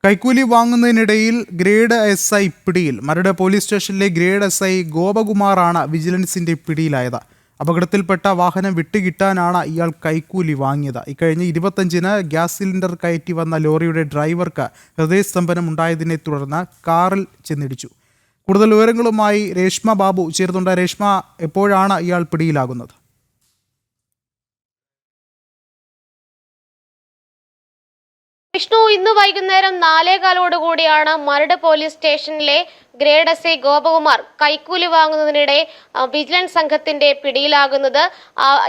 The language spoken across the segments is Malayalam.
കൈക്കൂലി വാങ്ങുന്നതിനിടയിൽ ഗ്രേഡ് SI പിടിയിൽ. മരട് പോലീസ് സ്റ്റേഷനിലെ ഗ്രേഡ് SI ഗോപകുമാറാണ് വിജിലൻസിന്റെ പിടിയിലായത്. അപകടത്തിൽപ്പെട്ട വാഹനം വിട്ടുകിട്ടാനാണ് ഇയാൾ കൈക്കൂലി വാങ്ങിയത്. ഇക്കഴിഞ്ഞ 25-ന് ഗ്യാസ് സിലിണ്ടർ കയറ്റി വന്ന ലോറിയുടെ ഡ്രൈവർക്ക് ഹൃദയസ്തംഭനം ഉണ്ടായതിനെ തുടർന്ന് കാറിൽ ചെന്നിടിച്ചു. കൂടുതൽ വിവരങ്ങളുമായി രേഷ്മ ബാബു ചേർന്നുണ്ട്. രേഷ്മ, എപ്പോഴാണ് ഇയാൾ പിടിയിലാകുന്നത്? വിഷ്ണു, ഇന്ന് വൈകുന്നേരം 4:15 മരട് പോലീസ് സ്റ്റേഷനിലെ ഗ്രേഡ് SI ഗോപകുമാർ കൈക്കൂലി വാങ്ങുന്നതിനിടെ വിജിലൻസ് സംഘത്തിന്റെ പിടിയിലാകുന്നത്.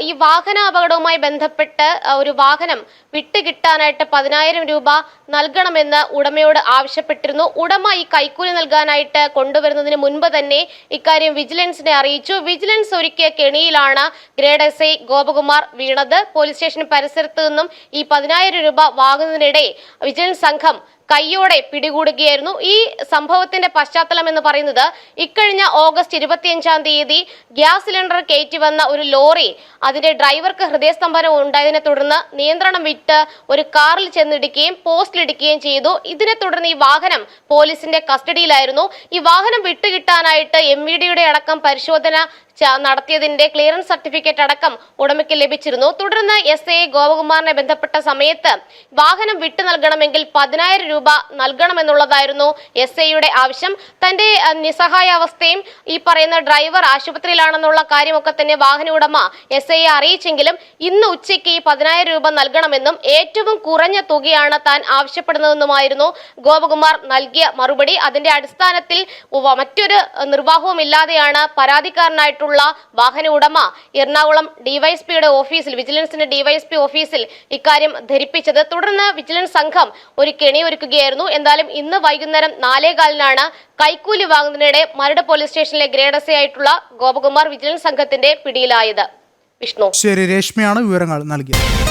ഈ വാഹന അപകടവുമായി ബന്ധപ്പെട്ട് ഒരു വാഹനം വിട്ടുകിട്ടാനായിട്ട് 10,000 രൂപ നൽകണമെന്ന് ഉടമയോട് ആവശ്യപ്പെട്ടിരുന്നു. ഉടമ ഈ കൈക്കൂലി നൽകാനായിട്ട് കൊണ്ടുവരുന്നതിന് മുൻപ് തന്നെ ഇക്കാര്യം വിജിലൻസിനെ അറിയിച്ചു. വിജിലൻസ് ഒരുക്കിയ കെണിയിലാണ് ഗ്രേഡ് SI ഗോപകുമാർ വീണത്. പോലീസ് സ്റ്റേഷൻ പരിസരത്ത് നിന്നും ഈ 10,000 രൂപ വാങ്ങുന്നതിനിടെ വിജിലൻസ് സംഘം കയ്യോടെ പിടികൂടുകയായിരുന്നു. ഈ സംഭവത്തിന്റെ പശ്ചാത്തലം എന്ന് പറയുന്നത്, ഇക്കഴിഞ്ഞ ഓഗസ്റ്റ് 25-ാം തീയതി ഗ്യാസ് സിലിണ്ടർ കയറ്റി വന്ന ഒരു ലോറി, അതിന്റെ ഡ്രൈവർക്ക് ഹൃദയസ്തംഭനം ഉണ്ടായതിനെ തുടർന്ന് നിയന്ത്രണം വിട്ട് ഒരു കാറിൽ ചെന്നിടിക്കുകയും പോസ്റ്റിലിടിക്കുകയും ചെയ്തു. ഇതിനെ തുടർന്ന് ഈ വാഹനം പോലീസിന്റെ കസ്റ്റഡിയിലായിരുന്നു. ഈ വാഹനം വിട്ടുകിട്ടാനായിട്ട് MVDയുടെ അടക്കം പരിശോധന നടത്തിയതിന്റെ ക്ലിയറൻസ് സർട്ടിഫിക്കറ്റ് അടക്കം ഉടമയ്ക്ക് ലഭിച്ചിരുന്നു. തുടർന്ന് SI ഗോപകുമാറിനെ ബന്ധപ്പെട്ട സമയത്ത് വാഹനം വിട്ടു നൽകണമെങ്കിൽ 10,000 രൂപ നൽകണമെന്നുള്ളതായിരുന്നു SIയുടെ ആവശ്യം. തന്റെ നിസ്സഹായ അവസ്ഥയും ഈ പറയുന്ന ഡ്രൈവർ ആശുപത്രിയിലാണെന്നുള്ള കാര്യമൊക്കെ തന്നെ വാഹന ഉടമ SIയെ അറിയിച്ചെങ്കിലും ഇന്ന് ഉച്ചയ്ക്ക് ഈ 10,000 രൂപ നൽകണമെന്നും ഏറ്റവും കുറഞ്ഞ തുകയാണ് താൻ ആവശ്യപ്പെടുന്നതെന്നുമായിരുന്നു ഗോപകുമാർ നൽകിയ മറുപടി. അതിന്റെ അടിസ്ഥാനത്തിൽ മറ്റൊരു നിർവാഹവും ഇല്ലാതെയാണ് പരാതിക്കാരനായിട്ട് വാഹന ഉടമ എറണാകുളം ഡിവൈഎസ്പിയുടെ ഓഫീസിൽ, വിജിലൻസിന്റെ ഡിവൈഎസ്പി ഓഫീസിൽ ഇക്കാര്യം ധരിപ്പിച്ചത്. തുടർന്ന് വിജിലൻസ് സംഘം ഒരു കെണി ഒരുക്കുകയായിരുന്നു. എന്തായാലും ഇന്ന് വൈകുന്നേരം 4:15-നാണ് കൈക്കൂലി വാങ്ങുന്നതിനിടെ മരട് പോലീസ് സ്റ്റേഷനിലെ ഗ്രേഡ് SI ആയിട്ടുള്ള ഗോപകുമാർ വിജിലൻസ് സംഘത്തിന്റെ പിടിയിലായത്. വിഷ്ണു. ശരി, രേഷ്മയാണ് വിവരങ്ങൾ നൽകിയത്.